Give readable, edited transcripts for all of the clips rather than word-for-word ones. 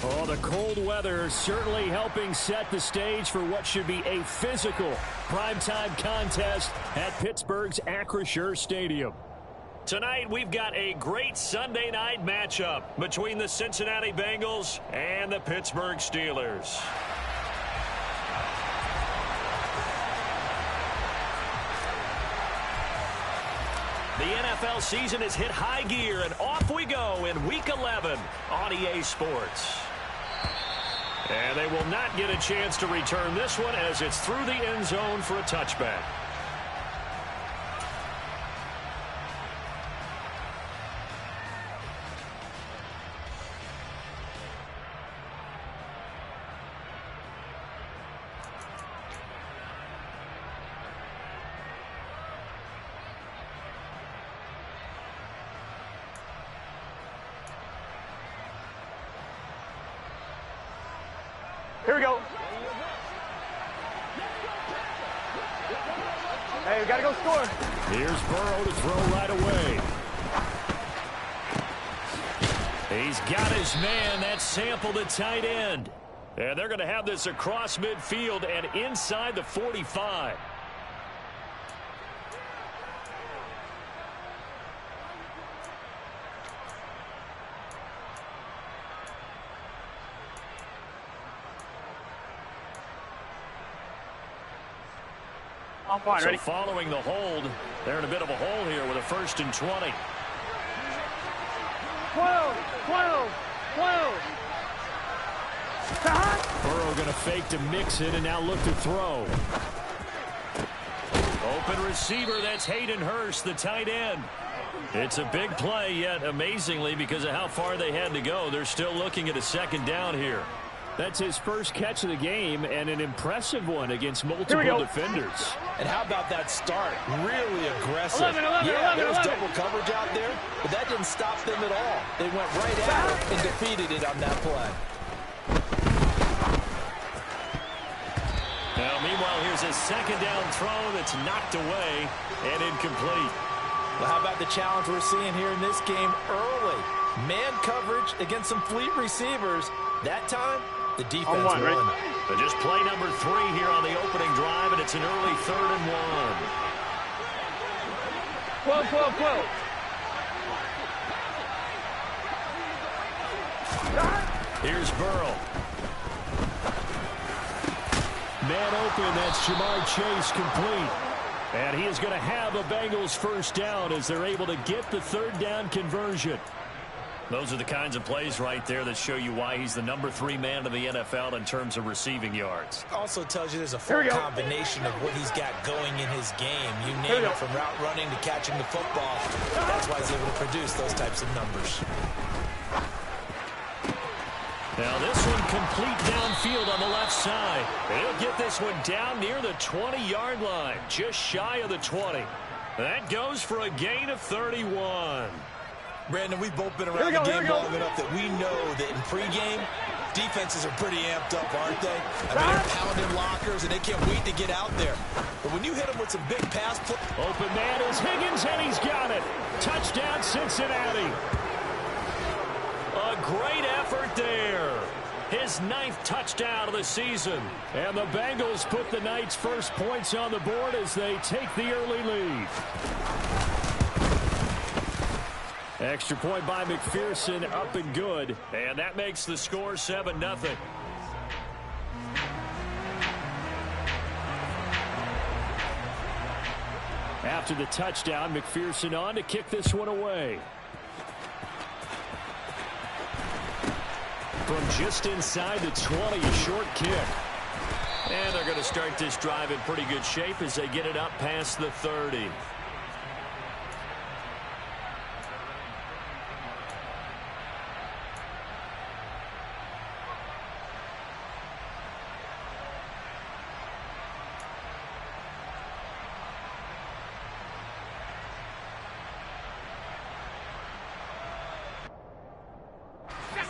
Oh, the cold weather certainly helping set the stage for what should be a physical primetime contest at Pittsburgh's Acrisure Stadium. Tonight, we've got a great Sunday night matchup between the Cincinnati Bengals and the Pittsburgh Steelers. The NFL season has hit high gear, and off we go in Week 11 on EA Sports. And they will not get a chance to return this one as it's through the end zone for a touchback. Here we go. Hey, we got to go score. Here's Burrow to throw right away. He's got his man. That's Sample, the tight end. And they're going to have this across midfield and inside the 45. I'm fine, ready? So following the hold, they're in a bit of a hole here with a 1st and 20. 12, 12, 12. Burrow going to fake to mix it and now look to throw. Open receiver, that's Hayden Hurst, the tight end. It's a big play, yet amazingly, because of how far they had to go, they're still looking at a 2nd down here. That's his first catch of the game, and an impressive one against multiple defenders. And how about that start? Really aggressive. 11, there was 11. double coverage out there, but that didn't stop them at all. They went right at it and defeated it on that play. Now, meanwhile, here's a 2nd down throw that's knocked away and incomplete. Well, how about the challenge we're seeing here in this game early? Man coverage against some fleet receivers. That time, the defense won. But just play number 3 here on the opening drive, and it's an early 3rd and 1. 12, 12, 12. Here's Burrow. Man open, that's Jamar Chase complete. And he is going to have a Bengals 1st down as they're able to get the 3rd down conversion. Those are the kinds of plays right there that show you why he's the number 3 man in the NFL in terms of receiving yards. Also tells you there's a full combination of what he's got going in his game. You name it, from route running to catching the football. That's why he's able to produce those types of numbers. Now this one complete downfield on the left side. He'll get this one down near the 20-yard line, just shy of the 20. That goes for a gain of 31. Brandon, we've both been around the game long enough that we know that in pregame, defenses are pretty amped up, aren't they? I mean, they're pounding lockers, and they can't wait to get out there. But when you hit them with some big pass play... Open man is Higgins, and he's got it. Touchdown, Cincinnati. A great effort there. His 9th touchdown of the season. And the Bengals put the night's first points on the board as they take the early lead. Extra point by McPherson, up and good. And that makes the score 7-0. After the touchdown, McPherson on to kick this one away. From just inside the 20, a short kick. And they're going to start this drive in pretty good shape as they get it up past the 30.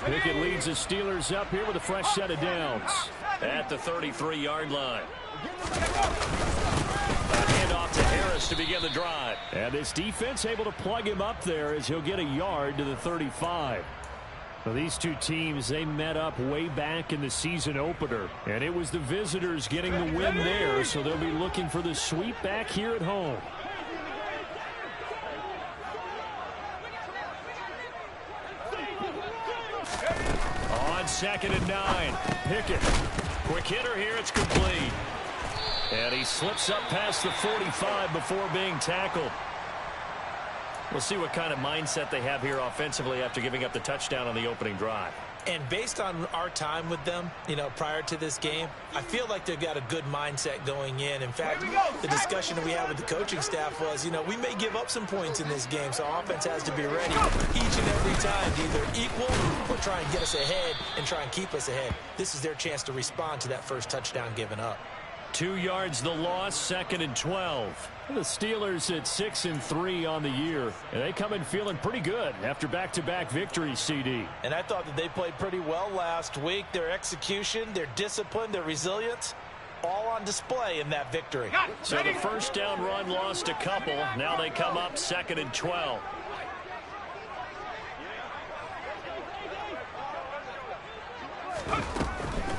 Pickett leads the Steelers up here with a fresh set of downs. At the 33-yard line. A handoff to Harris to begin the drive. And this defense able to plug him up there as he'll get a yard to the 35. Well, these two teams, they met up way back in the season opener. And it was the visitors getting the win there, so they'll be looking for the sweep back here at home. On 2nd and 9, Pickett. Quick hitter here, it's complete. And he slips up past the 45 before being tackled. We'll see what kind of mindset they have here offensively after giving up the touchdown on the opening drive. And based on our time with them, prior to this game, I feel like they've got a good mindset going in. In fact, the discussion that we had with the coaching staff was, we may give up some points in this game, so offense has to be ready each and every time to either equal or try and get us ahead and try and keep us ahead. This is their chance to respond to that first touchdown given up. 2 yards the loss, 2nd and 12. The Steelers at 6-3 on the year, and they come in feeling pretty good after back-to-back victories, CD. And I thought that they played pretty well last week. Their execution, their discipline, their resilience, all on display in that victory. So the first down run lost a couple. Now they come up 2nd and 12.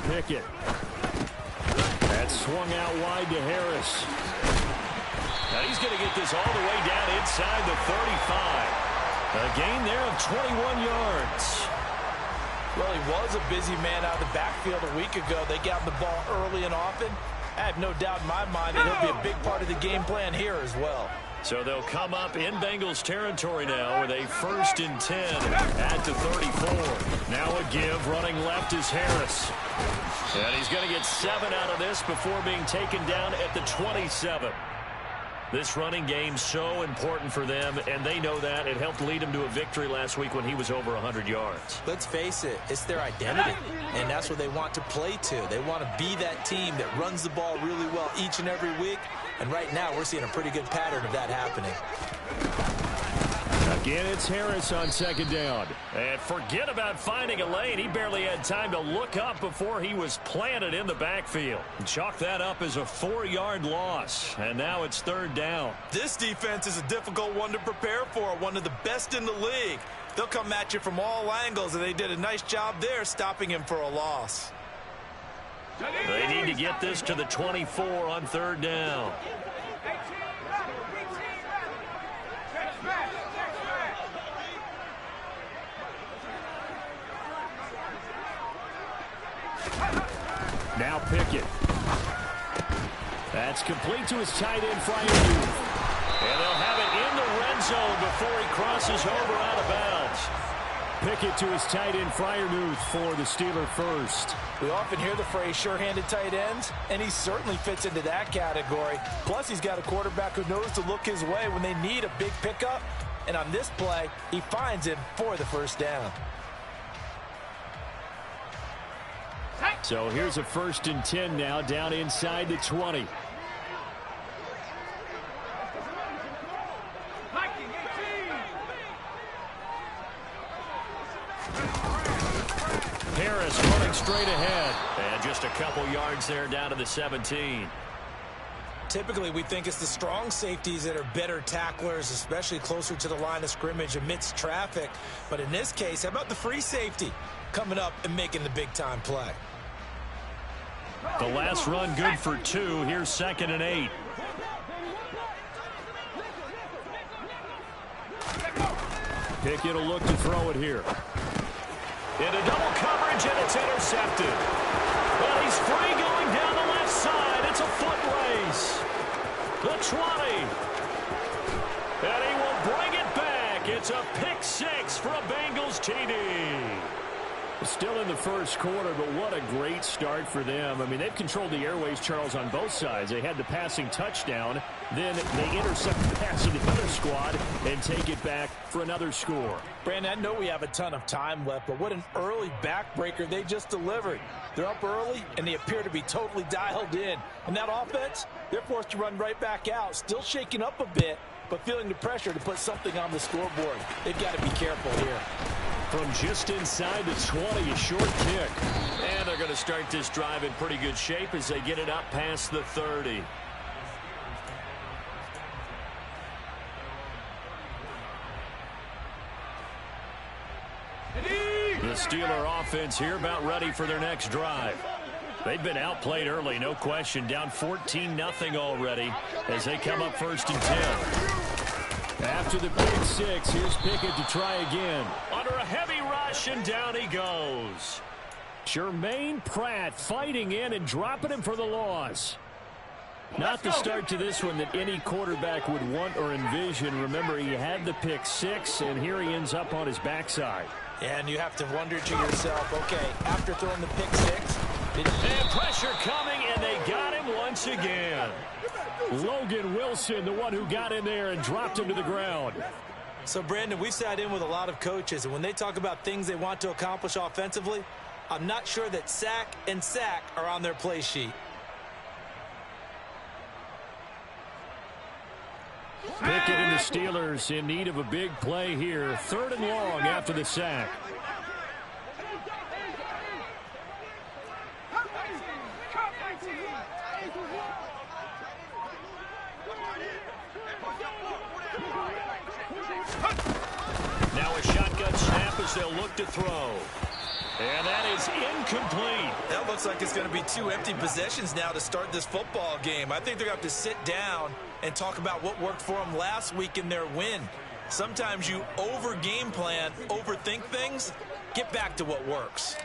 Pickett. That swung out wide to Harris. Now he's going to get this all the way down inside the 35. A gain there of 21 yards. Well, he was a busy man out of the backfield a week ago. They got him the ball early and often. I have no doubt in my mind that he'll be a big part of the game plan here as well. So they'll come up in Bengals territory now with a 1st and 10 at the 34. Now a give, running left is Harris. And he's going to get 7 out of this before being taken down at the 27. This running game so important for them, and they know that. It helped lead him to a victory last week when he was over 100 yards. Let's face it, it's their identity, and that's what they want to play to. They want to be that team that runs the ball really well each and every week, and right now we're seeing a pretty good pattern of that happening. Again, it's Harris on 2nd down. And forget about finding a lane. He barely had time to look up before he was planted in the backfield. Chalk that up as a 4-yard loss. And now it's 3rd down. This defense is a difficult one to prepare for, one of the best in the league. They'll come at you from all angles, and they did a nice job there stopping him for a loss. They need to get this to the 24 on 3rd down. Now Pickett. That's complete to his tight end, Freiermuth. And they'll have it in the red zone before he crosses over out of bounds. Pickett to his tight end, Freiermuth, for the Steeler first. We often hear the phrase sure-handed tight ends, and he certainly fits into that category. Plus, he's got a quarterback who knows to look his way when they need a big pickup. And on this play, he finds him for the 1st down. So here's a 1st and 10 now, down inside the 20. Harris running straight ahead. And just a couple yards there down to the 17. Typically, we think it's the strong safeties that are better tacklers, especially closer to the line of scrimmage amidst traffic. But in this case, how about the free safety coming up and making the big-time play? The last run good for 2. Here's 2nd and 8. Pickett will look to throw it here. Into double coverage, and it's intercepted. Well, he's free going down the left side. It's a foot race. The 20. And he will bring it back. It's a pick 6 for a Bengals TD. Still in the first quarter, but what a great start for them. I mean, they've controlled the airways, Charles, on both sides. They had the passing touchdown. Then they intercept the pass of the other squad and take it back for another score. Brandon, I know we have a ton of time left, but what an early backbreaker they just delivered. They're up early, and they appear to be totally dialed in. And that offense, they're forced to run right back out, still shaking up a bit, but feeling the pressure to put something on the scoreboard. They've got to be careful here. From just inside the 20, a short kick. And they're going to start this drive in pretty good shape as they get it up past the 30. The Steeler offense here about ready for their next drive. They've been outplayed early, no question. Down 14-0 already as they come up 1st and 10. After the pick six, here's Pickett to try again. Under a heavy rush, and down he goes. Jermaine Pratt fighting in and dropping him for the loss. Not the start to this one that any quarterback would want or envision. Remember, he had the pick six, and here he ends up on his backside. And you have to wonder to yourself, okay, after throwing the pick six, and pressure coming, and they got him once again. Logan Wilson, the one who got in there and dropped him to the ground. So, Brandon, we sat in with a lot of coaches, and when they talk about things they want to accomplish offensively, I'm not sure that sack and sack are on their play sheet. Pickett and the Steelers in need of a big play here. 3rd and long after the sack. Now a shotgun snap as they'll look to throw. And that is incomplete. That looks like it's going to be 2 empty possessions now to start this football game. I think they're going to have to sit down and talk about what worked for them last week in their win. Sometimes you over-game plan, overthink things. Get back to what works.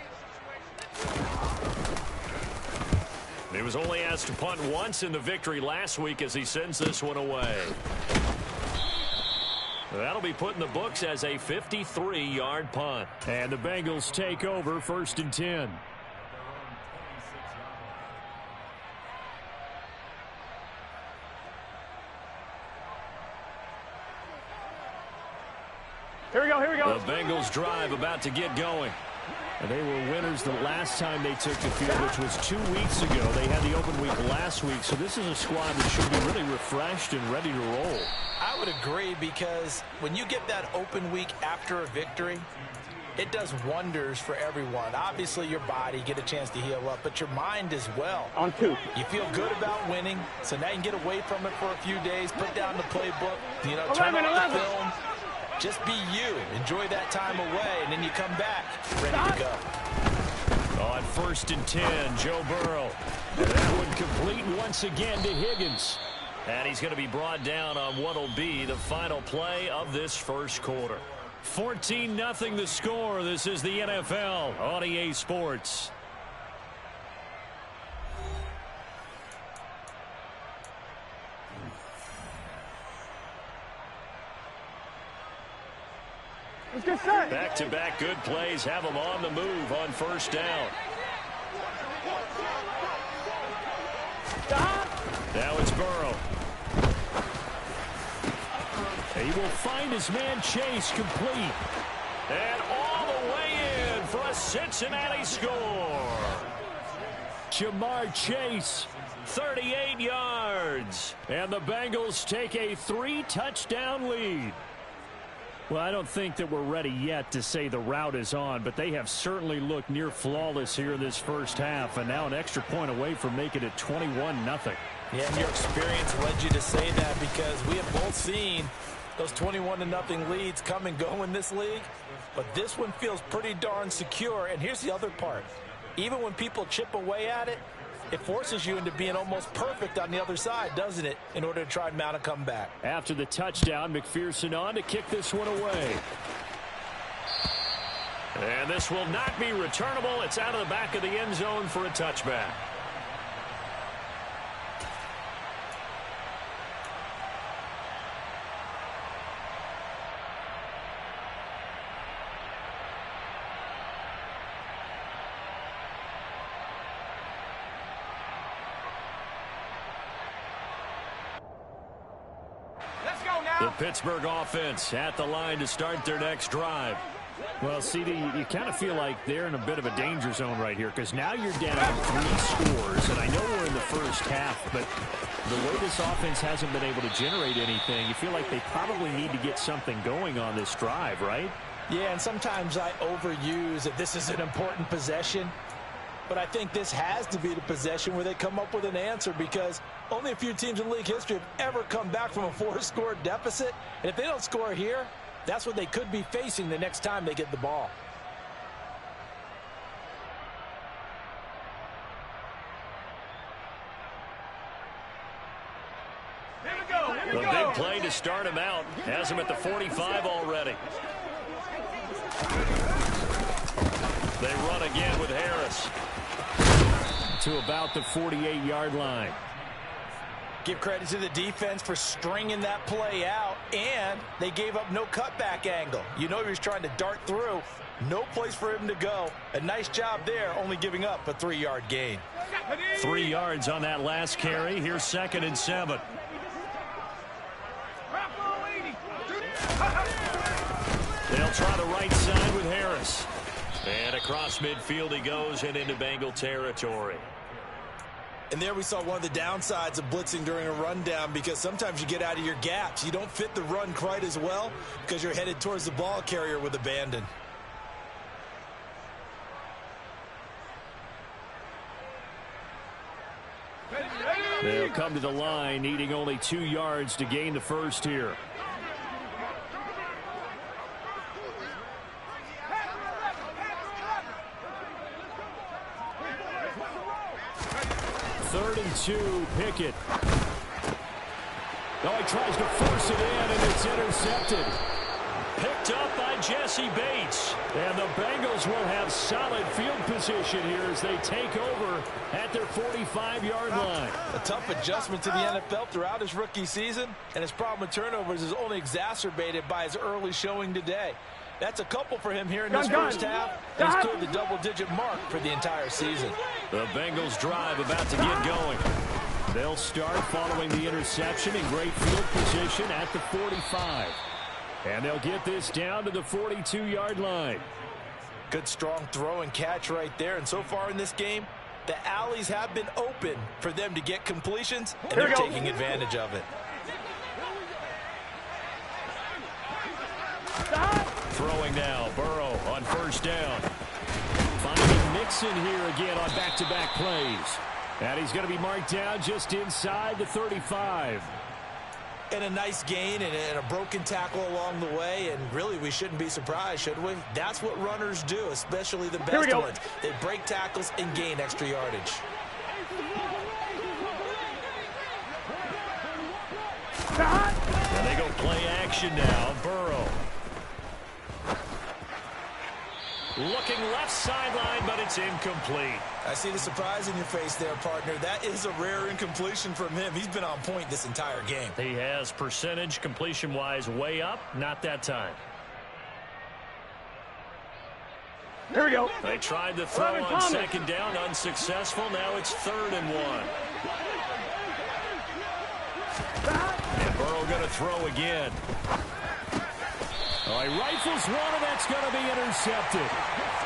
He was only asked to punt once in the victory last week as he sends this one away. That'll be put in the books as a 53-yard punt. And the Bengals take over 1st and 10. Here we go, here we go. The Bengals drive about to get going. And they were winners the last time they took the field, which was 2 weeks ago. They had the open week last week, so this is a squad that should be really refreshed and ready to roll. I would agree, because when you get that open week after a victory, it does wonders for everyone. Obviously, your body, get a chance to heal up, but your mind as well. On 2. You feel good about winning, so now you can get away from it for a few days, put down the playbook, turn on the film. Just be you. Enjoy that time away, and then you come back ready to go. On 1st and 10, Joe Burrow. And that one complete once again to Higgins. And he's going to be brought down on what will be the final play of this first quarter. 14-0 the score. This is the NFL on EA Sports. Let's get set. Back-to-back good plays have them on the move on 1st down. Now it's Burrow. He will find his man Chase complete. And all the way in for a Cincinnati score. Jamar Chase, 38 yards. And the Bengals take a 3-touchdown lead. Well, I don't think that we're ready yet to say the route is on, but they have certainly looked near flawless here in this first half, and now an extra point away from making it 21-0. Yeah, and your experience led you to say that, because we have both seen those 21-0 leads come and go in this league, but this one feels pretty darn secure. And here's the other part. Even when people chip away at it, it forces you into being almost perfect on the other side, doesn't it, in order to try and mount a comeback. After the touchdown, McPherson on to kick this one away. And this will not be returnable. It's out of the back of the end zone for a touchback. The Pittsburgh offense at the line to start their next drive. Well, CD, you kind of feel like they're in a bit of a danger zone right here, because now you're down 3 scores, and I know we're in the first half, but the way this offense hasn't been able to generate anything, you feel like they probably need to get something going on this drive, right? Yeah, and sometimes I overuse that this is an important possession. But I think this has to be the possession where they come up with an answer, because only a few teams in league history have ever come back from a 4-score deficit. And if they don't score here, that's what they could be facing the next time they get the ball. The big play to start him out has him at the 45 already. They run again with Harris to about the 48-yard line. Give credit to the defense for stringing that play out, and they gave up no cutback angle. You know he was trying to dart through. No place for him to go. A nice job there, only giving up a 3-yard gain. 3 yards on that last carry. Here's 2nd and 7. They'll try the right side with Harris. And across midfield he goes and into Bengal territory. And there we saw one of the downsides of blitzing during a rundown, because sometimes you get out of your gaps. You don't fit the run quite as well because you're headed towards the ball carrier with abandon. They'll come to the line, needing only 2 yards to gain the first here. Third and 2, Pickett. Oh, he tries to force it in, and it's intercepted. Picked up by Jesse Bates. And the Bengals will have solid field position here as they take over at their 45-yard line. A tough adjustment to the NFL throughout his rookie season, and his problem with turnovers is only exacerbated by his early showing today. That's a couple for him here in this first half. He's cleared the double-digit mark for the entire season. The Bengals drive about to get going. They'll start following the interception in great field position at the 45. And they'll get this down to the 42-yard line. Good strong throw and catch right there. And so far in this game, the alleys have been open for them to get completions, and they're taking advantage of it. Throwing now, Burrow on first down. Finding Mixon here again on back-to-back plays. And he's going to be marked down just inside the 35. And a nice gain and a broken tackle along the way, and really we shouldn't be surprised, should we? That's what runners do, especially the best ones. They break tackles and gain extra yardage. And they go play action now. Burrow. Looking left sideline, but it's incomplete. I see the surprise in your face there, partner. That is a rare incompletion from him. He's been on point this entire game. He has percentage completion-wise way up. Not that time. Here we go. They tried to throw on second down, unsuccessful. Now it's 3rd and 1. And Burrow going to throw again. Oh, he rifles one, and that's going to be intercepted.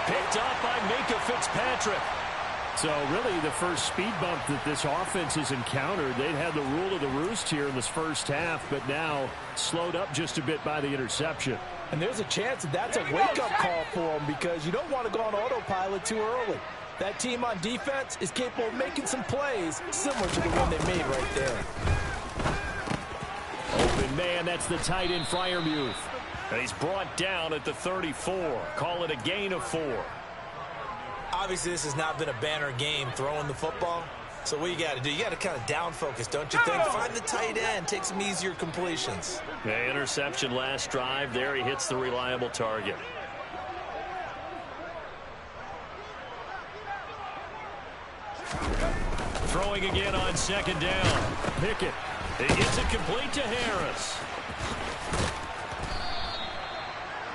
Picked up by Minka Fitzpatrick. So really the first speed bump that this offense has encountered, they'd had the rule of the roost here in this first half, but now slowed up just a bit by the interception. And there's a chance that that's a wake-up call for them, because you don't want to go on autopilot too early. That team on defense is capable of making some plays similar to the one they made right there. Open man, that's the tight end Freiermuth. And he's brought down at the 34. Call it a gain of 4. Obviously, this has not been a banner game throwing the football. So what you got to do, you got to kind of down focus, don't you think? Find the tight end, take some easier completions. Yeah, interception last drive. There he hits the reliable target. Throwing again on second down. Pickett. He gets it complete to Harris.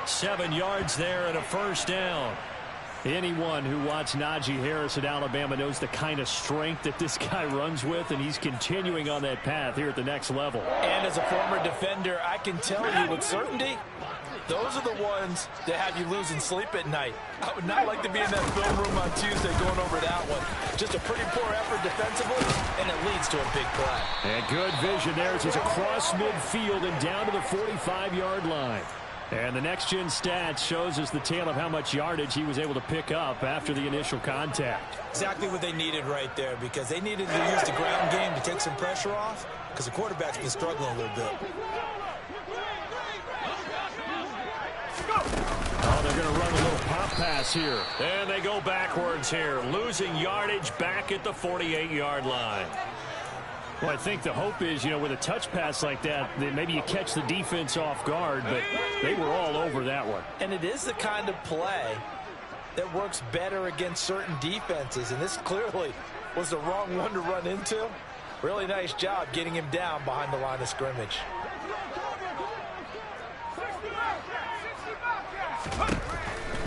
7 yards there and a first down. Anyone who watched Najee Harris at Alabama knows the kind of strength that this guy runs with, and he's continuing on that path here at the next level. And as a former defender, I can tell you with certainty, those are the ones that have you losing sleep at night. I would not like to be in that film room on Tuesday going over that one. Just a pretty poor effort defensively, and it leads to a big play. And good vision there as he's across midfield and down to the 45-yard line. And the next-gen stats shows us the tale of how much yardage he was able to pick up after the initial contact. Exactly what they needed right there, because they needed to use the ground game to take some pressure off, because the quarterback's been struggling a little bit. Oh, they're going to run a little pop pass here. And they go backwards here, losing yardage back at the 48-yard line. Well, I think the hope is, with a touch pass like that, that maybe you catch the defense off guard, but they were all over that one. And it is the kind of play that works better against certain defenses, and this clearly was the wrong one to run into. Really nice job getting him down behind the line of scrimmage.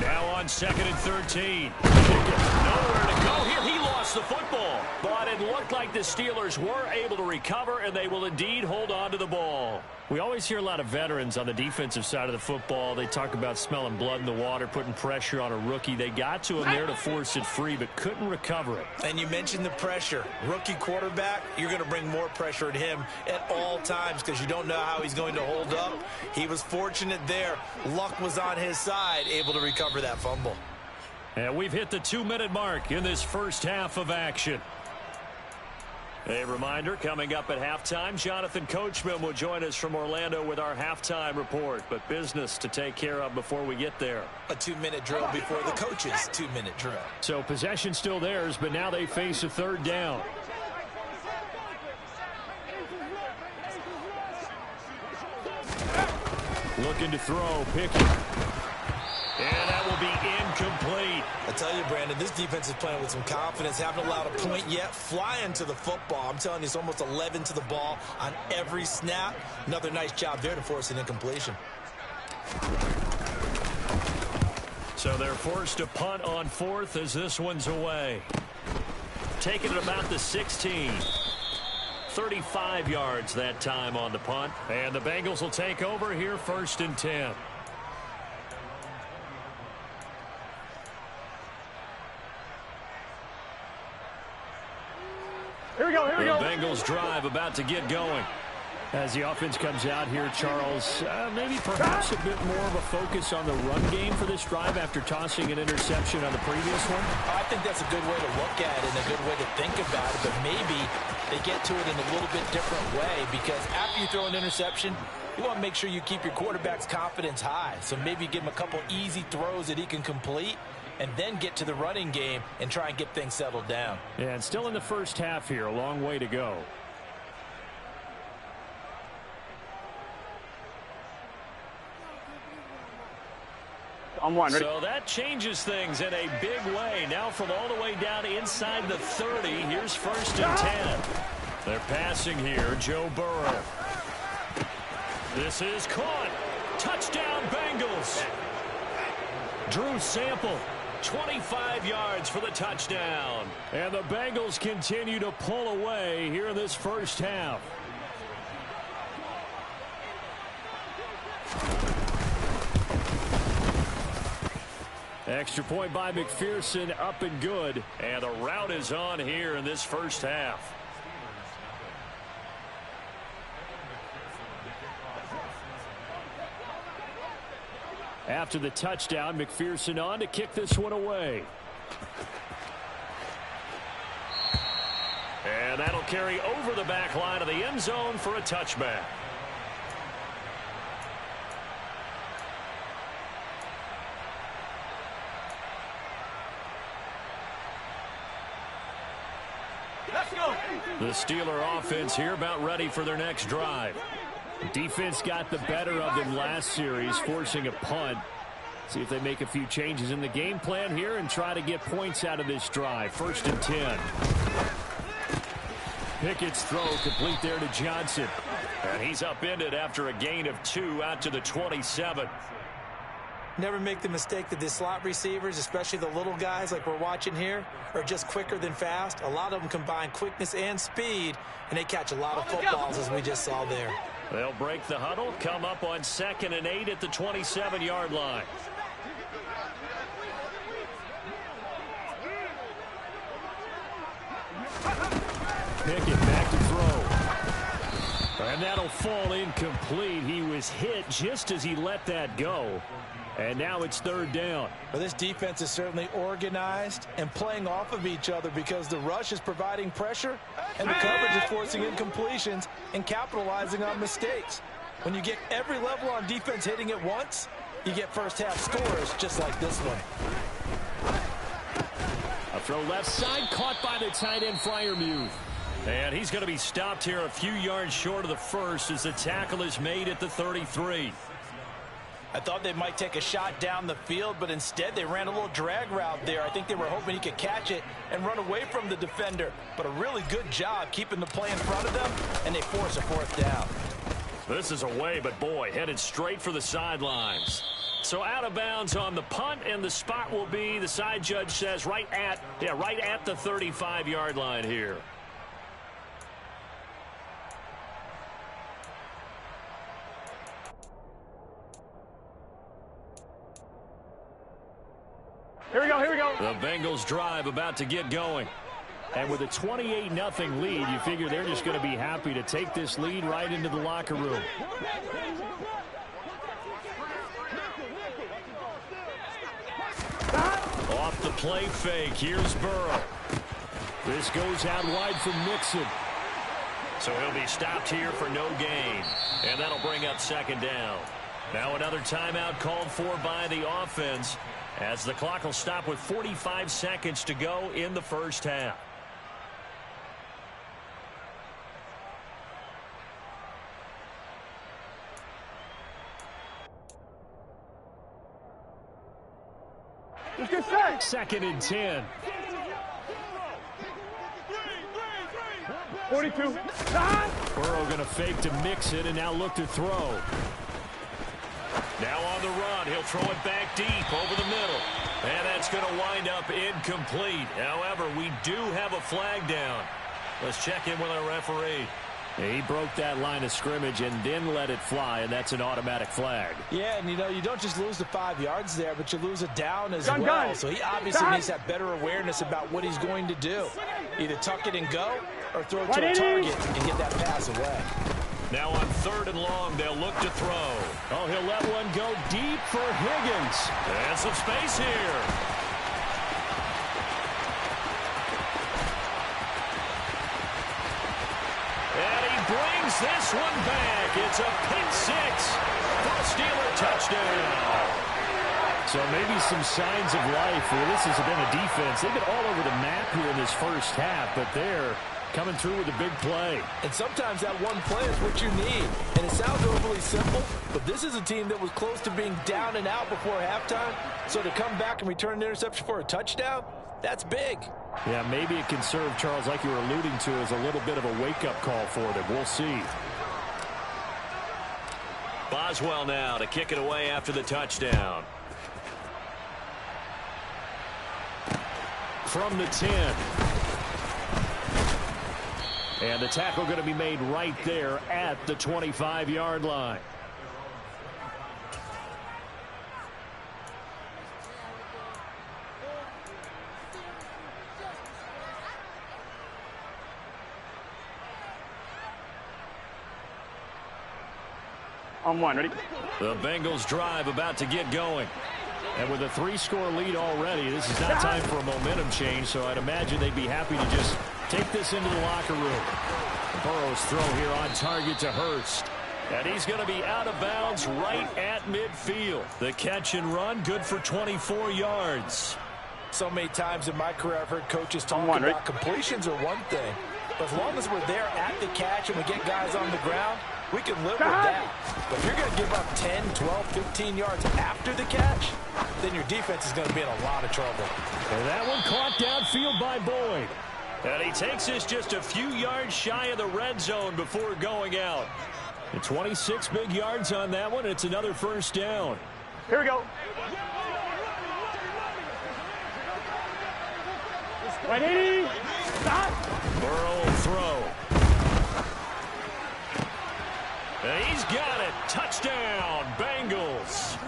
Now on 2nd and 13. Nowhere to go here. He lost the football. But it looked like the Steelers were able to recover, and they will indeed hold on to the ball. We always hear a lot of veterans on the defensive side of the football. They talk about smelling blood in the water, putting pressure on a rookie. They got to him there to force it free, but couldn't recover it. And you mentioned the pressure. Rookie quarterback, you're going to bring more pressure at him at all times because you don't know how he's going to hold up. He was fortunate there. Luck was on his side, able to recover that fumble. And we've hit the 2-minute mark in this first half of action. A reminder, coming up at halftime, Jonathan Coachman will join us from Orlando with our halftime report. But business to take care of before we get there. A 2-minute drill before the coach's 2-minute drill. So possession still theirs, but now they face a third down. Looking to throw, Pickett. And that will be incomplete. I tell you, Brandon, this defense is playing with some confidence. Haven't allowed a point yet. Flying to the football. I'm telling you, it's almost 11 to the ball on every snap. Another nice job there to force an incompletion. So they're forced to punt on 4th as this one's away. Taking it about the 16. 35 yards that time on the punt. And the Bengals will take over here 1st and 10. Here we go, here we go. The Bengals drive about to get going. As the offense comes out here, Charles, maybe perhaps a bit more of a focus on the run game for this drive after tossing an interception on the previous one? I think that's a good way to look at it and a good way to think about it, but maybe they get to it in a little bit different way because after you throw an interception, you want to make sure you keep your quarterback's confidence high. So maybe give him a couple easy throws that he can complete and then get to the running game and try and get things settled down. Yeah, and still in the first half here, a long way to go. On one, ready? So that changes things in a big way. Now from all the way down inside the 30, here's 1st and 10. They're passing here, Joe Burrow. This is caught. Touchdown, Bengals. Drew Sample, 25 yards for the touchdown. And the Bengals continue to pull away here in this first half. Extra point by McPherson, up and good. And the route is on here in this first half. After the touchdown, McPherson on to kick this one away. And that'll carry over the back line of the end zone for a touchback. Let's go. The Steeler offense here about ready for their next drive. Defense got the better of them last series, forcing a punt. See if they make a few changes in the game plan here and try to get points out of this drive. 1st and 10. Pickett's throw complete there to Johnson. And he's upended after a gain of 2 out to the 27. Never make the mistake that the slot receivers, especially the little guys like we're watching here, are just quicker than fast. A lot of them combine quickness and speed, and they catch a lot of footballs as we just saw there. They'll break the huddle, come up on 2nd and 8 at the 27-yard line. Pickett back to throw. And that'll fall incomplete. He was hit just as he let that go. And now it's third down. Well, this defense is certainly organized and playing off of each other because the rush is providing pressure and the coverage is forcing incompletions and capitalizing on mistakes. When you get every level on defense hitting at once, you get first half scores just like this one. A throw left side, caught by the tight end Freiermuth. And he's going to be stopped here a few yards short of the first as the tackle is made at the 33. I thought they might take a shot down the field, but instead they ran a little drag route there. I think they were hoping he could catch it and run away from the defender. But a really good job keeping the play in front of them, and they force a fourth down. This is away, but boy, headed straight for the sidelines. So out of bounds on the punt, and the spot will be, the side judge says, right at the 35-yard line here. Here we go, here we go. The Bengals drive about to get going. And with a 28-0 lead, you figure they're just going to be happy to take this lead right into the locker room. Off the play fake, here's Burrow. This goes out wide from Mixon. So he'll be stopped here for no gain. And that'll bring up second down. Now another timeout called for by the offense, as the clock will stop with 45 seconds to go in the first half. Let's get set. Second and 10. 42. Burrow going to fake to Mixon and now look to throw. Now on the run, he'll throw it back deep over the middle. And that's going to wind up incomplete. However, we do have a flag down. Let's check in with our referee. He broke that line of scrimmage and then let it fly, and that's an automatic flag. Yeah, and you don't just lose the 5 yards there, but you lose a down as well. So he obviously needs that better awareness about what he's going to do. Either tuck it and go or throw it to a target and get that pass away. Now on third and long, they'll look to throw. Oh, he'll let one go deep for Higgins. And some space here. And he brings this one back. It's a pick six for a Steeler touchdown. So maybe some signs of life. Well, this has been a defense. They've been all over the map here in this first half, but they're coming through with a big play. And sometimes that one play is what you need. And it sounds overly simple, but this is a team that was close to being down and out before halftime. So to come back and return an interception for a touchdown, that's big. Yeah, maybe it can serve, Charles, like you were alluding to, as a little bit of a wake-up call for them. We'll see. Boswell now to kick it away after the touchdown. From the 10. And the tackle going to be made right there at the 25-yard line. On one, ready? The Bengals drive about to get going. And with a 3-score lead already, this is not time for a momentum change, so I'd imagine they'd be happy to just take this into the locker room. Burrow's throw here on target to Hurst. And he's going to be out of bounds right at midfield. The catch and run, good for 24 yards. So many times in my career I've heard coaches talk about completions are one thing. But as long as we're there at the catch and we get guys on the ground, we can live with that. But if you're going to give up 10, 12, 15 yards after the catch, then your defense is going to be in a lot of trouble. And that one caught downfield by Boyd. And he takes us just a few yards shy of the red zone before going out. And 26 big yards on that one. It's another first down. Here we go. Ready? Stop. Burrow will throw. And he's got it. Touchdown, Bengals.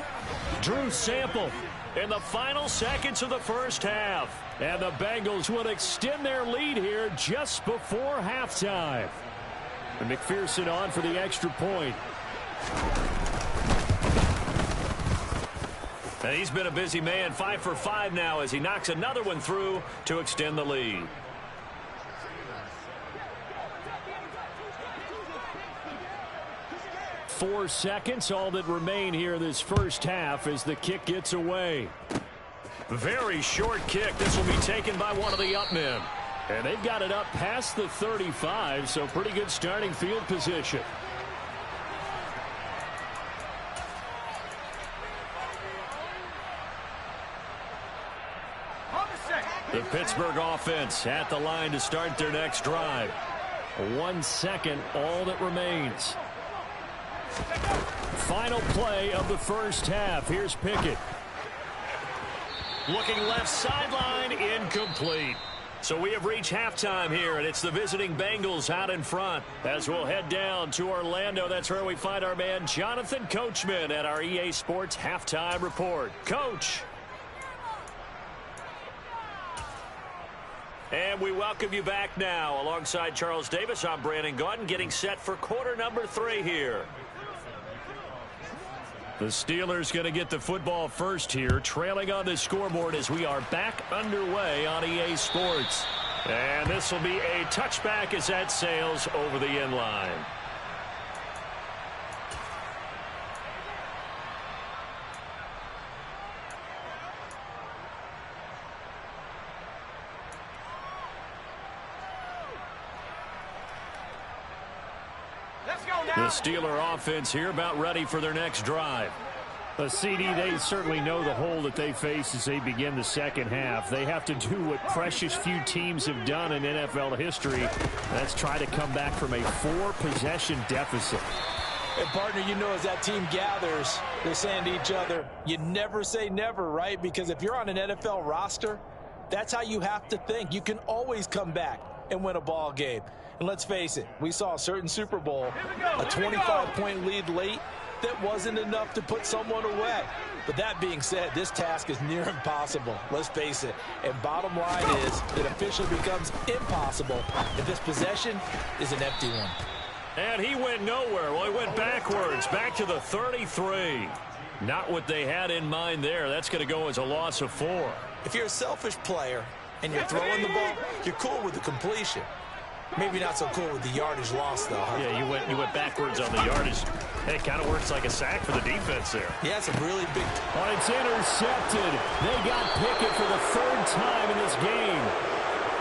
Drew Sample In the final seconds of the first half. And the Bengals will extend their lead here just before halftime. And McPherson on for the extra point. And he's been a busy man, 5 for 5 now as he knocks another one through to extend the lead. Four seconds, all that remain here this first half as the kick gets away. Very short kick. This will be taken by one of the up men. And they've got it up past the 35, so pretty good starting field position. The Pittsburgh offense at the line to start their next drive. 1 second, all that remains. Final play of the first half. Here's Pickett. Looking left sideline, incomplete. So we have reached halftime here, and it's the visiting Bengals out in front. As we'll head down to Orlando, that's where we find our man Jonathan Coachman at our EA Sports Halftime Report. Coach. And we welcome you back now. Alongside Charles Davis, I'm Brandon Gaudin, getting set for quarter number 3 here. The Steelers going to get the football first here, trailing on the scoreboard as we are back underway on EA Sports. And this will be a touchback as that sails over the end line. The Steeler offense here about ready for their next drive. The CD, they certainly know the hole that they face as they begin the second half. They have to do what precious few teams have done in NFL history. That's try to come back from a 4-possession deficit. And, partner, you know, as that team gathers, they're saying to each other, you never say never, right? Because if you're on an NFL roster, that's how you have to think. You can always come back and win a ball game. And let's face it, we saw a certain Super Bowl, a 25-point lead late that wasn't enough to put someone away. But that being said, this task is near impossible. Let's face it. And bottom line is, it officially becomes impossible if this possession is an empty one. And he went nowhere. Well, he went backwards, back to the 33. Not what they had in mind there. That's going to go as a loss of 4. If you're a selfish player and you're throwing the ball, you're cool with the completion. Maybe not so cool with the yardage loss, though, huh? Yeah, you went backwards on the yardage. Hey, it kind of works like a sack for the defense there. Yeah, it's a really big... Oh, it's intercepted. They got Pickett for the 3rd time in this game.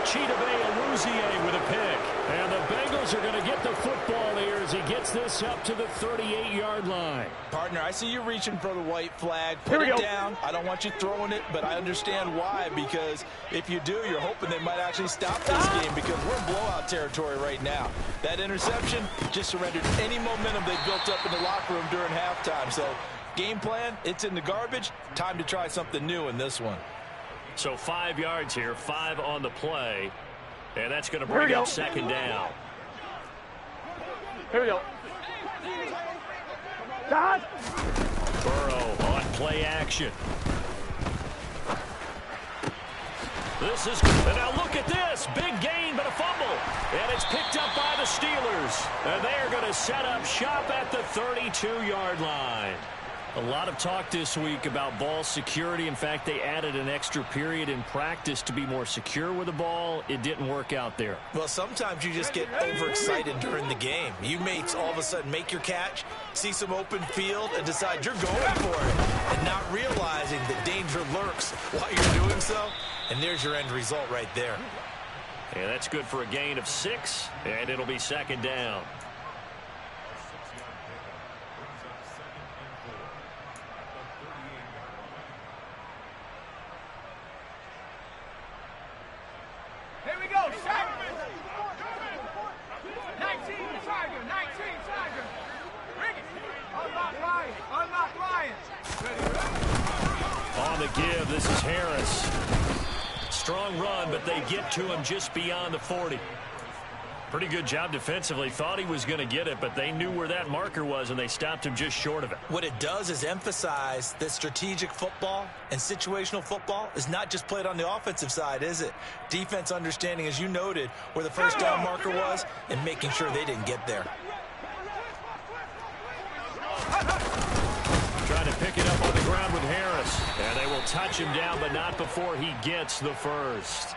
Chidobe Awuzie with a pick. And the Bengals are going to get the football here as he gets this up to the 38-yard line. Partner, I see you reaching for the white flag. Put it down. I don't want you throwing it, but I understand why. Because if you do, you're hoping they might actually stop this game because we're in blowout territory right now. That interception just surrendered any momentum they built up in the locker room during halftime. So, game plan, it's in the garbage. Time to try something new in this one. So 5 yards here, 5 on the play. And that's going to bring up 2nd down. Here we go. Dad. Burrow on play action. This is, and now look at this. Big gain, but a fumble. And it's picked up by the Steelers. And they are going to set up shop at the 32-yard line. A lot of talk this week about ball security. In fact, they added an extra period in practice to be more secure with the ball. It didn't work out there. Well, sometimes you just get overexcited during the game. You may all of a sudden make your catch, see some open field, and decide you're going for it, and not realizing that danger lurks while you're doing so. And there's your end result right there. Yeah, that's good for a gain of 6, and it'll be 2nd down. On the give, this is Harris. Strong run, but they get to him just beyond the 40. Pretty good job defensively. Thought he was going to get it, but they knew where that marker was, and they stopped him just short of it. What it does is emphasize that strategic football and situational football is not just played on the offensive side, is it? Defense understanding, as you noted, where the first down marker was and making sure they didn't get there. Trying to pick it up on the ground with Harris. And they will touch him down, but not before he gets the first.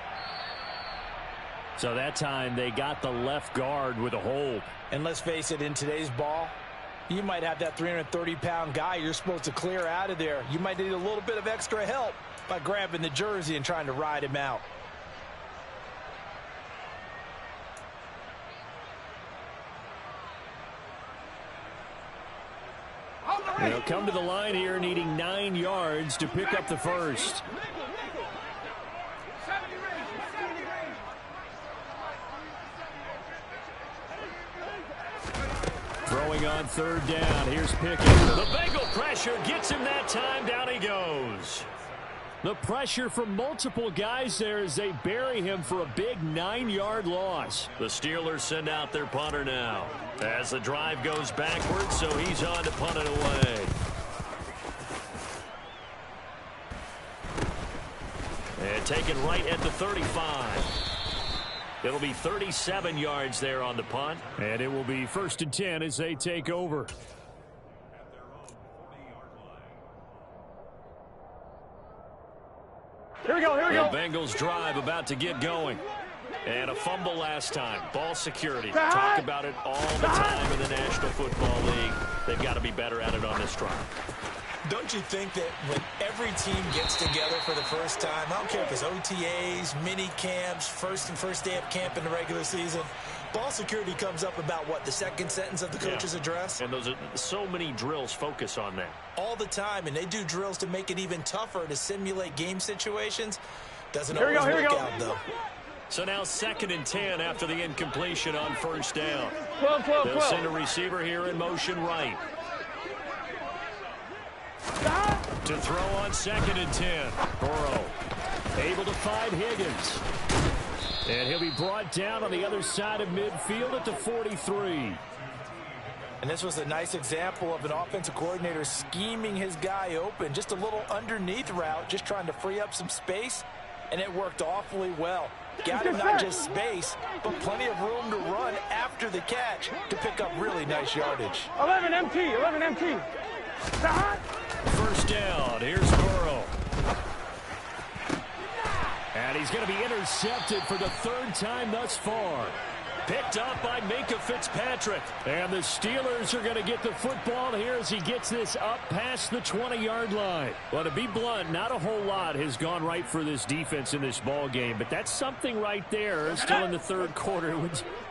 So that time they got the left guard with a hold. And let's face it, in today's ball, you might have that 330-pound guy you're supposed to clear out of there. You might need a little bit of extra help by grabbing the jersey and trying to ride him out. They'll come to the line here needing 9 yards to pick up the first. Throwing on third down. Here's Pickett. The Bengal pressure gets him that time. Down he goes. The pressure from multiple guys there as they bury him for a big 9-yard loss. The Steelers send out their punter now as the drive goes backwards, so he's on to punt it away. And taken right at the 35. It'll be 37 yards there on the punt. And it will be 1st and 10 as they take over. Here we go, here we go. The Bengals drive about to get going. And a fumble last time. Ball security. Talk about it all the time in the National Football League. They've got to be better at it on this drive. Don't you think that when every team gets together for the first time, I don't care if it's OTAs, mini camps, first day of camp in the regular season, ball security comes up about what, the second sentence of the coach's address? And those are so many drills focus on that. All the time, and they do drills to make it even tougher to simulate game situations. Doesn't always work out, though. So now 2nd and 10 after the incompletion on first down. 12. They'll send a receiver here in motion right. To throw on 2nd and 10. Burrow able to find Higgins. And he'll be brought down on the other side of midfield at the 43. And this was a nice example of an offensive coordinator scheming his guy open. Just a little underneath route, just trying to free up some space. And it worked awfully well. Got him not just space, but plenty of room to run after the catch to pick up really nice yardage. 11 MT. First down. Here's Burrow. And he's going to be intercepted for the 3rd time thus far. Picked up by Minkah Fitzpatrick. And the Steelers are going to get the football here as he gets this up past the 20-yard line. Well, to be blunt, not a whole lot has gone right for this defense in this ball game, but that's something right there. Still in the 3rd quarter.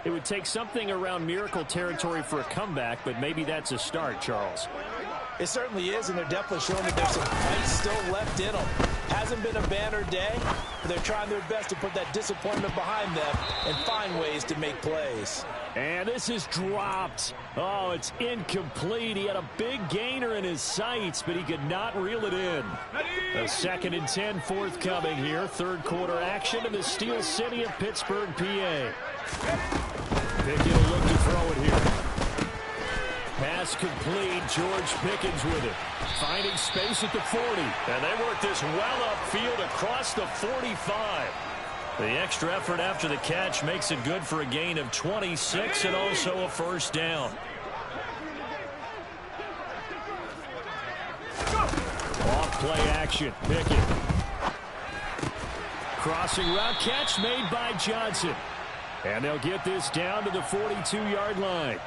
It would take something around miracle territory for a comeback, but maybe that's a start, Charles. It certainly is, and they're definitely showing that there's some fight still left in them. Hasn't been a banner day, but they're trying their best to put that disappointment behind them and find ways to make plays. And this is dropped. Oh, it's incomplete. He had a big gainer in his sights, but he could not reel it in. A 2nd and 10 forthcoming here. 3rd quarter action in the Steel City of Pittsburgh, PA. Pickett will look to throw it here. Pass complete. George Pickens with it. Finding space at the 40. And they work this well upfield across the 45. The extra effort after the catch makes it good for a gain of 26 and also a first down. Off play action. Pickett. Crossing route catch made by Johnson. And they'll get this down to the 42-yard line.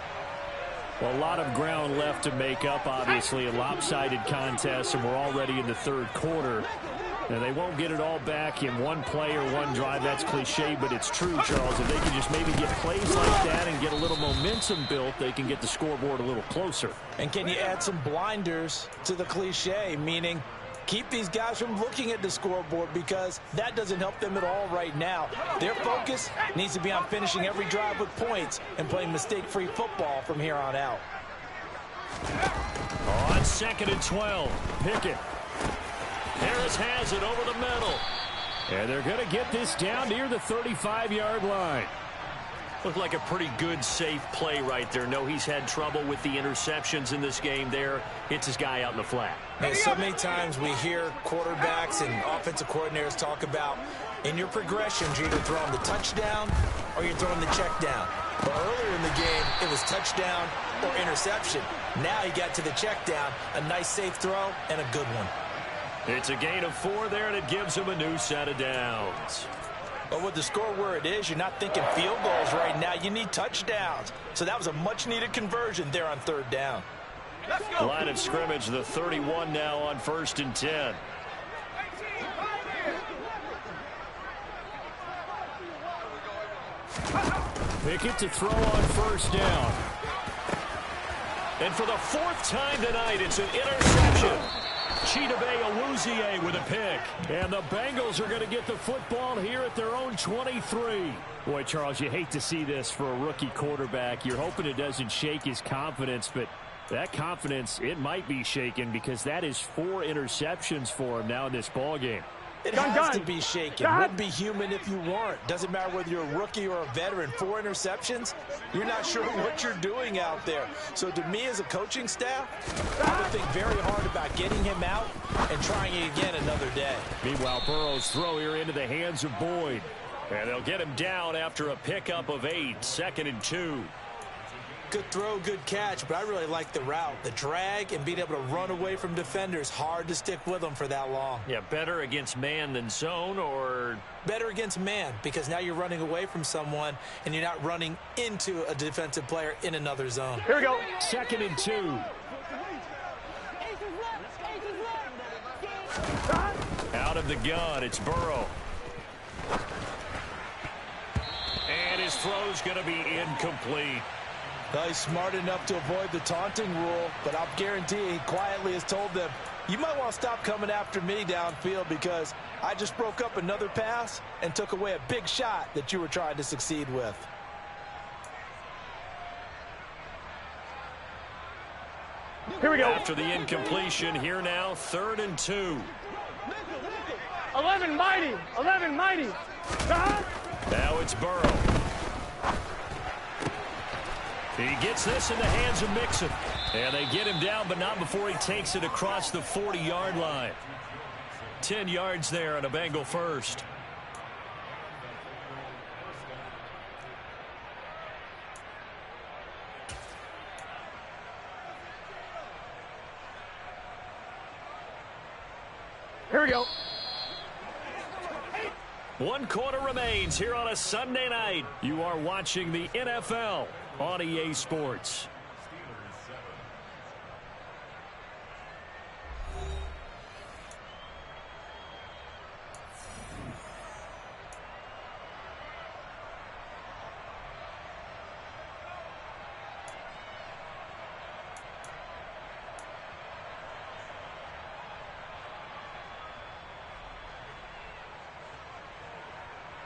Well, a lot of ground left to make up, obviously, a lopsided contest, and we're already in the 3rd quarter. Now, they won't get it all back in one play or one drive. That's cliche, but it's true, Charles. If they can just maybe get plays like that and get a little momentum built, they can get the scoreboard a little closer. And can you add some blinders to the cliche, meaning keep these guys from looking at the scoreboard, because that doesn't help them at all right now. Their focus needs to be on finishing every drive with points and playing mistake-free football from here on out. On 2nd and 12, Pickett. Harris has it over the middle. And they're going to get this down near the 35-yard line. Looked like a pretty good, safe play right there. No, he's had trouble with the interceptions in this game there. Hits his guy out in the flat. Man, so many times we hear quarterbacks and offensive coordinators talk about in your progressions, you're either throwing the touchdown or you're throwing the check down. But earlier in the game, it was touchdown or interception. Now he got to the check down, a nice safe throw, and a good one. It's a gain of 4 there, and it gives him a new set of downs. But with the score where it is, you're not thinking field goals right now. You need touchdowns. So that was a much-needed conversion there on 3rd down. Line of scrimmage, the 31 now on 1st and 10. Pickett to throw on 1st down. And for the 4th time tonight, it's an interception. Chidobe Awuzie with a pick. And the Bengals are going to get the football here at their own 23. Boy, Charles, you hate to see this for a rookie quarterback. You're hoping it doesn't shake his confidence, but that confidence, it might be shaken because that is 4 interceptions for him now in this ballgame. It has to be shaken. Wouldn't be human if you weren't. Doesn't matter whether you're a rookie or a veteran. 4 interceptions, you're not sure what you're doing out there. So to me as a coaching staff, I would think very hard about getting him out and trying it again another day. Meanwhile, Burrow's throw here into the hands of Boyd. And they'll get him down after a pickup of 8, 2nd and 2. Good throw, good catch, but I really like the route. The drag and being able to run away from defenders, hard to stick with them for that long. Yeah, better against man than zone, or better against man, because now you're running away from someone and you're not running into a defensive player in another zone. Here we go. 2nd and 2. Out of the gun, it's Burrow. And his throw's going to be incomplete. Well, he's smart enough to avoid the taunting rule, but I'll guarantee he quietly has told them, you might want to stop coming after me downfield because I just broke up another pass and took away a big shot that you were trying to succeed with. Here we go. After the incompletion, here now, 3rd and 2. 11 mighty. 11 mighty. Now it's Burrow. He gets this in the hands of Mixon. And they get him down, but not before he takes it across the 40-yard line. 10 yards there on a Bengal first. Here we go. 1 quarter remains here on a Sunday night. You are watching the NFL on EA Sports.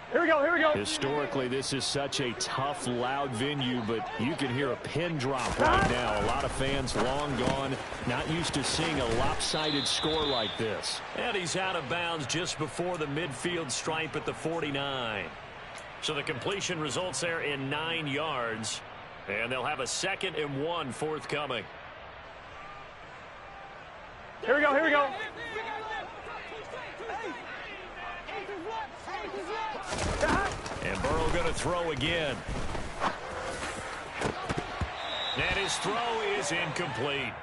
Here we go, here we go. Historically, this is such a tough, loud venue, but you can hear a pin drop right now. A lot of fans long gone, not used to seeing a lopsided score like this. And he's out of bounds just before the midfield stripe at the 49. So the completion results there in 9 yards. And they'll have a 2nd and 1 forthcoming. Here we go, here we go. And Burrow going to throw again. And his throw is incomplete.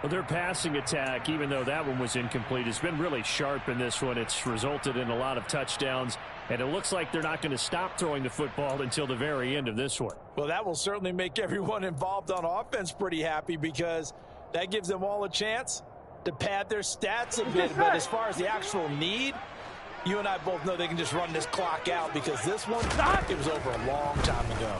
Well, their passing attack, even though that one was incomplete, has been really sharp in this one. It's resulted in a lot of touchdowns, and it looks like they're not going to stop throwing the football until the very end of this one. Well, that will certainly make everyone involved on offense pretty happy because that gives them all a chance to pad their stats a bit. But as far as the actual need, you and I both know they can just run this clock out because this one, it was over a long time ago.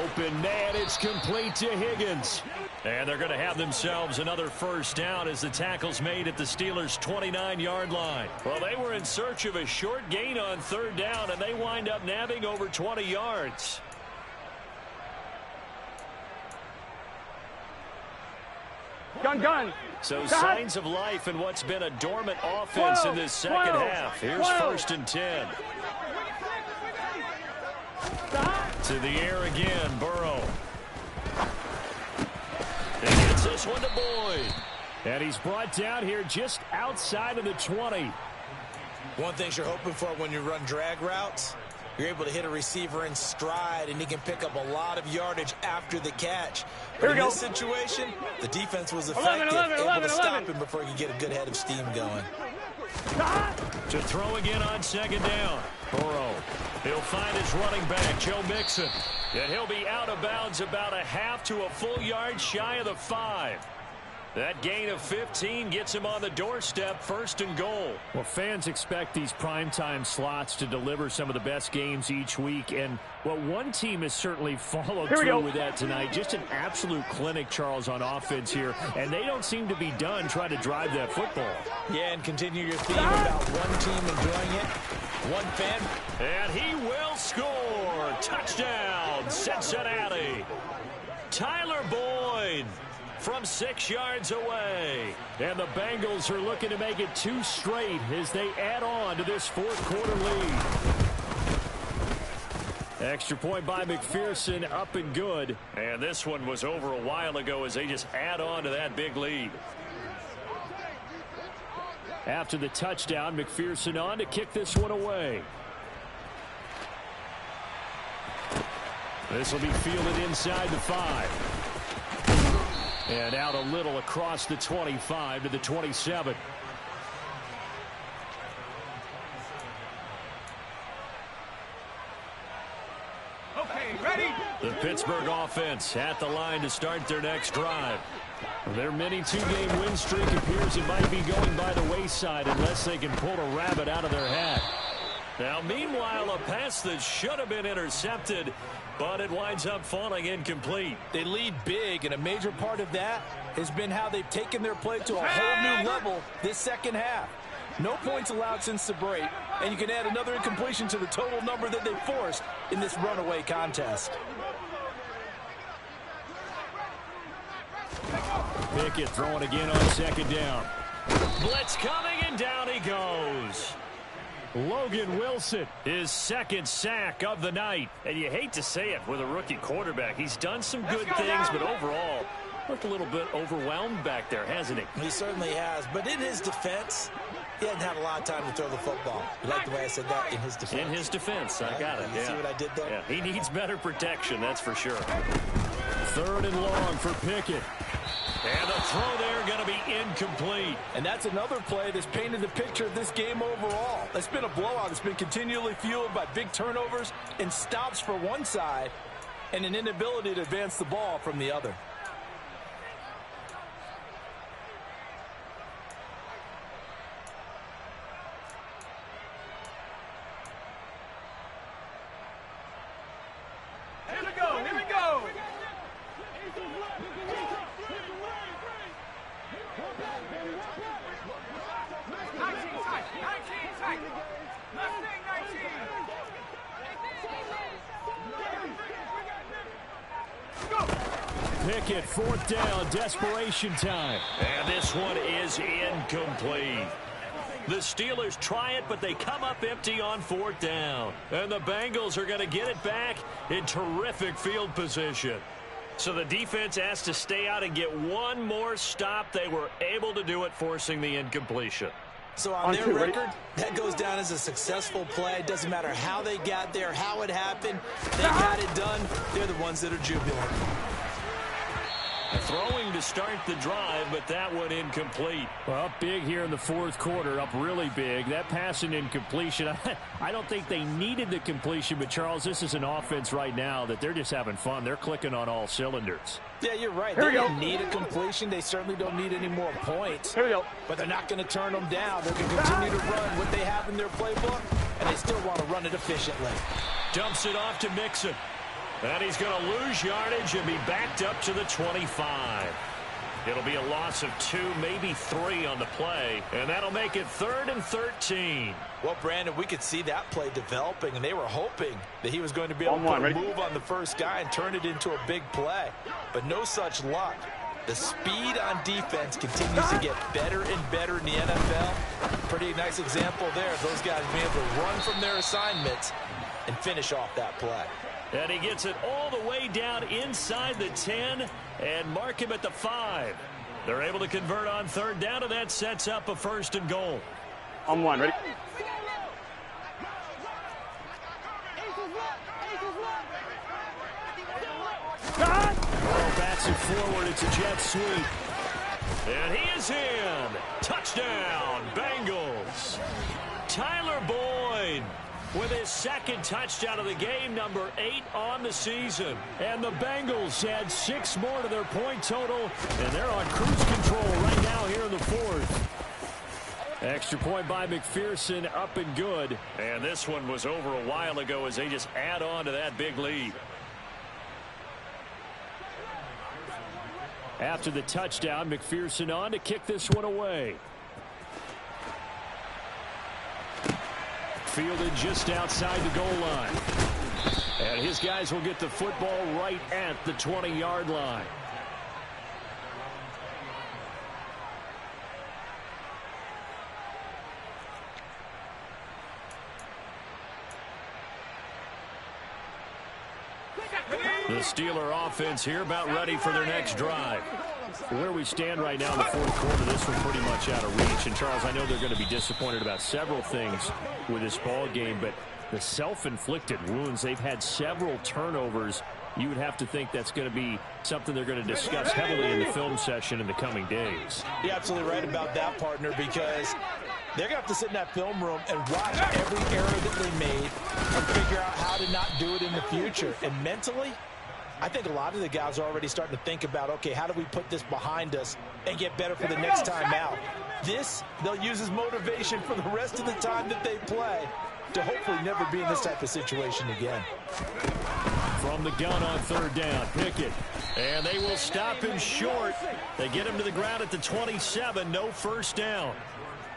Open man, it's complete to Higgins. And they're going to have themselves another first down as the tackle's made at the Steelers' 29-yard line. Well, they were in search of a short gain on 3rd down, and they wind up nabbing over 20 yards. Gun. So signs of life in what's been a dormant offense in this second half. Here's 1st and 10. To the air again, Burrow. He gets this one to Boyd. And he's brought down here just outside of the 20. One thing you're hoping for when you run drag routes, you're able to hit a receiver in stride, and he can pick up a lot of yardage after the catch. But in this situation, the defense was effective, able to stop him before he could get a good head of steam going. To throw again on second down. Burrow. He'll find his running back, Joe Mixon. And he'll be out of bounds about a half to a full yard shy of the 5. That gain of 15 gets him on the doorstep, 1st and goal. Well, fans expect these primetime slots to deliver some of the best games each week. And, well, one team has certainly followed through with that tonight. Just an absolute clinic, Charles, on offense here. And they don't seem to be done trying to drive that football. Yeah, and continue your theme about one team enjoying it. One fan. And he will score. Touchdown, Cincinnati. Tyler Boyd from 6 yards away. And the Bengals are looking to make it 2 straight as they add on to this 4th quarter lead. Extra point by McPherson, up and good. And this one was over a while ago as they just add on to that big lead. After the touchdown, McPherson on to kick this one away. This will be fielded inside the 5. And out a little across the 25 to the 27. Okay, ready? The Pittsburgh offense at the line to start their next drive. Their mini 2-game win streak appears it might be going by the wayside unless they can pull a rabbit out of their hat. Now, meanwhile, a pass that should have been intercepted, but it winds up falling incomplete. They lead big, and a major part of that has been how they've taken their play to a whole new level this second half. No points allowed since the break, and you can add another incompletion to the total number that they forced in this runaway contest. Pickett throwing again on second down. Blitz coming, and down he goes. Logan Wilson, his 2nd sack of the night. And you hate to say it with a rookie quarterback. He's done some good things, but overall, looked a little bit overwhelmed back there, hasn't he? He certainly has. But in his defense, he hadn't had a lot of time to throw the football. You like the way I said that? In his defense. In his defense. I got it. You see what I did there? Yeah, he needs better protection, that's for sure. 3rd and long for Pickett. And the throw there going to be incomplete. And that's another play that's painted the picture of this game overall. It's been a blowout. It's been continually fueled by big turnovers and stops for one side and an inability to advance the ball from the other. Here we go, here we go. Pickett, 4th down, desperation time. And this one is incomplete. The Steelers try it, but they come up empty on 4th down. And the Bengals are going to get it back in terrific field position. So the defense has to stay out and get one more stop. They were able to do it, forcing the incompletion. So on their record, that goes down as a successful play. Doesn't matter how they got there, how it happened. They got it done. They're the ones that are jubilant. Throwing to start the drive, but that one incomplete. Well, up big here in the 4th quarter, up really big. That pass and incompletion, I don't think they needed the completion, but Charles, this is an offense right now that they're just having fun. They're clicking on all cylinders. Yeah, you're right. They don't need a completion. They certainly don't need any more points. Here we go. But they're not going to turn them down. They're going to continue to run what they have in their playbook, and they still want to run it efficiently. Dumps it off to Mixon. And he's going to lose yardage and be backed up to the 25. It'll be a loss of 2, maybe 3 on the play, and that'll make it 3rd and 13. Well, Brandon, we could see that play developing, and they were hoping that he was going to be able to move on the first guy and turn it into a big play. But no such luck. The speed on defense continues to get better and better in the NFL. Pretty nice example there of those guys being able to run from their assignments and finish off that play. And he gets it all the way down inside the 10 and mark him at the 5. They're able to convert on third down, and that sets up a 1st and goal. On one, ready? Well, bats it forward. It's a jet sweep. And he is in. Touchdown, Bengals. Tyler Boyd with his 2nd touchdown of the game, number 8 on the season. And the Bengals add 6 more to their point total, and they're on cruise control right now here in the 4th. Extra point by McPherson, up and good. And this one was over a while ago as they just add on to that big lead. After the touchdown, McPherson on to kick this one away. Fielded just outside the goal line. And his guys will get the football right at the 20-yard line. The Steeler offense here about ready for their next drive. Where we stand right now in the 4th quarter, this one's pretty much out of reach. And, Charles, I know they're going to be disappointed about several things with this ball game, but the self-inflicted wounds, they've had several turnovers. You would have to think that's going to be something they're going to discuss heavily in the film session in the coming days. You're absolutely right about that, partner, because they're going to have to sit in that film room and watch every error that they made and figure out how to not do it in the future. And mentally, I think a lot of the guys are already starting to think about, okay, how do we put this behind us and get better for the next time out? This, they'll use as motivation for the rest of the time that they play to hopefully never be in this type of situation again. From the gun on 3rd down, Pickett. And they will stop him short. They get him to the ground at the 27, no 1st down.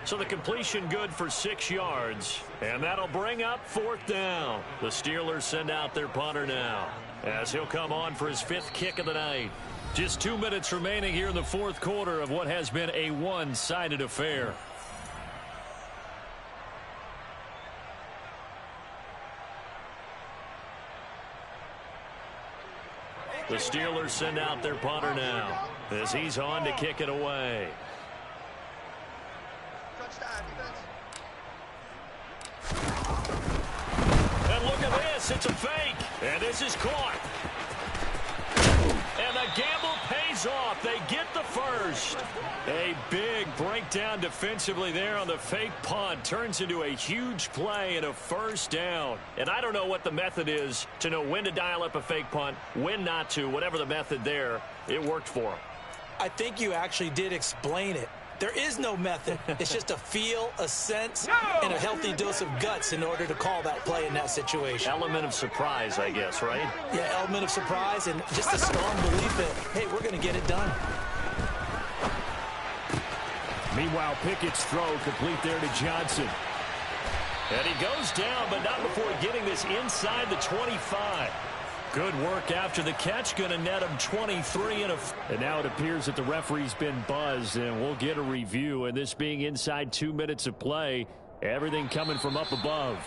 So the completion good for 6 yards. And that'll bring up 4th down. The Steelers send out their punter now, as he'll come on for his 5th kick of the night. Just 2 minutes remaining here in the 4th quarter of what has been a one-sided affair. The Steelers send out their punter now, as he's on to kick it away. And look at this, it's a fake, and this is caught. And the gamble pays off. They get the 1st. A big breakdown defensively there on the fake punt. Turns into a huge play and a 1st down. And I don't know what the method is to know when to dial up a fake punt, when not to. Whatever the method there, it worked for them. I think you actually did explain it. There is no method. It's just a feel, a sense, and a healthy dose of guts in order to call that play in that situation. Element of surprise, I guess, right? Yeah, element of surprise and just a strong belief that, hey, we're going to get it done. Meanwhile, Pickett's throw complete there to Johnson. And he goes down, but not before getting this inside the 25. Good work after the catch. Going to net him 23. And now it appears that the referee's been buzzed, and we'll get a review. And this being inside 2 minutes of play, everything coming from up above.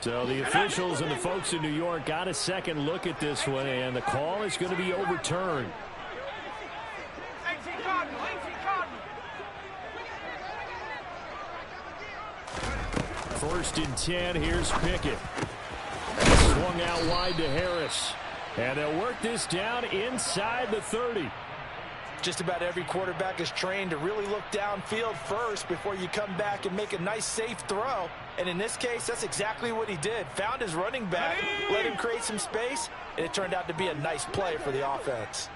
So the officials and the folks in New York got a second look at this one, and the call is going to be overturned. 1st and 10. Here's Pickett. Swung out wide to Harris. And they'll work this down inside the 30. Just about every quarterback is trained to really look downfield first before you come back and make a nice, safe throw. And in this case, that's exactly what he did. Found his running back, let him create some space, and it turned out to be a nice play for the offense.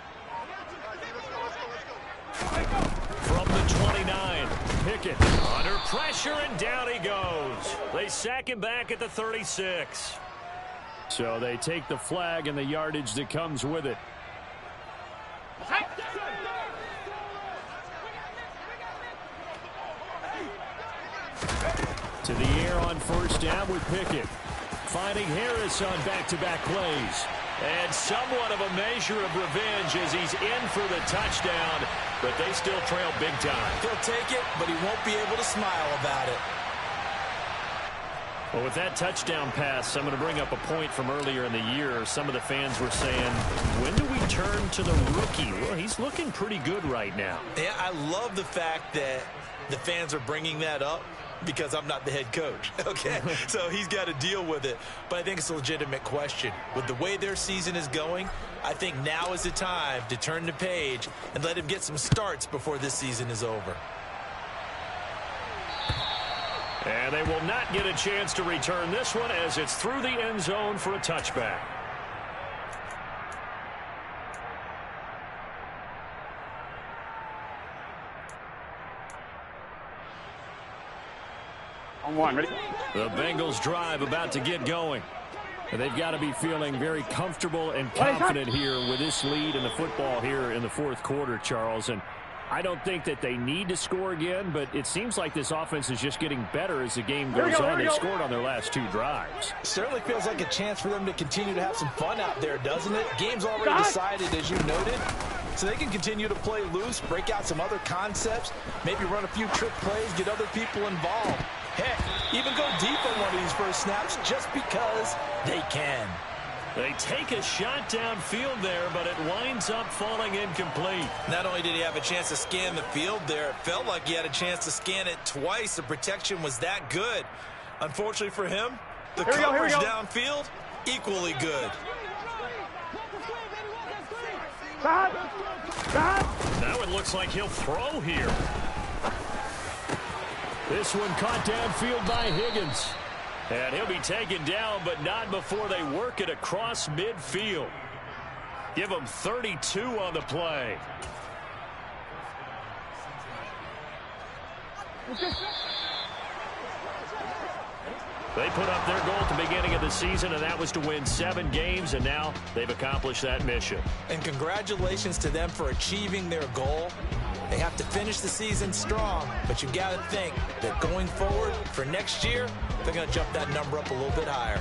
From the 29, Pickett under pressure, and down he goes. They sack him back at the 36. So they take the flag and the yardage that comes with it. To the air on 1st down with Pickett. Finding Harris on back-to-back plays. And somewhat of a measure of revenge as he's in for the touchdown, but they still trail big time. He'll take it, but he won't be able to smile about it. Well, with that touchdown pass, I'm going to bring up a point from earlier in the year. Some of the fans were saying, when do we turn to the rookie? Well, he's looking pretty good right now. Yeah, I love the fact that the fans are bringing that up because I'm not the head coach, okay? So he's got to deal with it. But I think it's a legitimate question. With the way their season is going, I think now is the time to turn the page and let him get some starts before this season is over. And they will not get a chance to return this one as it's through the end zone for a touchback. On one, ready? The Bengals drive about to get going. And they've got to be feeling very comfortable and confident here with this lead in the football here in the fourth quarter, Charles. And I don't think that they need to score again, but it seems like this offense is just getting better as the game goes on. They've scored on their last 2 drives. Certainly feels like a chance for them to continue to have some fun out there, doesn't it? Game's already decided, as you noted. So they can continue to play loose, break out some other concepts, maybe run a few trick plays, get other people involved. Heck, even go deep on one of these first snaps just because they can. They take a shot downfield there, but it winds up falling incomplete. Not only did he have a chance to scan the field there, it felt like he had a chance to scan it twice. The protection was that good. Unfortunately for him, the coverage downfield, equally good. Now it looks like he'll throw here. This one caught downfield by Higgins. And he'll be taken down, but not before they work it across midfield. Give him 32 on the play. They put up their goal at the beginning of the season, and that was to win 7 games, and now they've accomplished that mission. And congratulations to them for achieving their goal. They have to finish the season strong, but you've got to think that going forward for next year, they're going to jump that number up a little bit higher.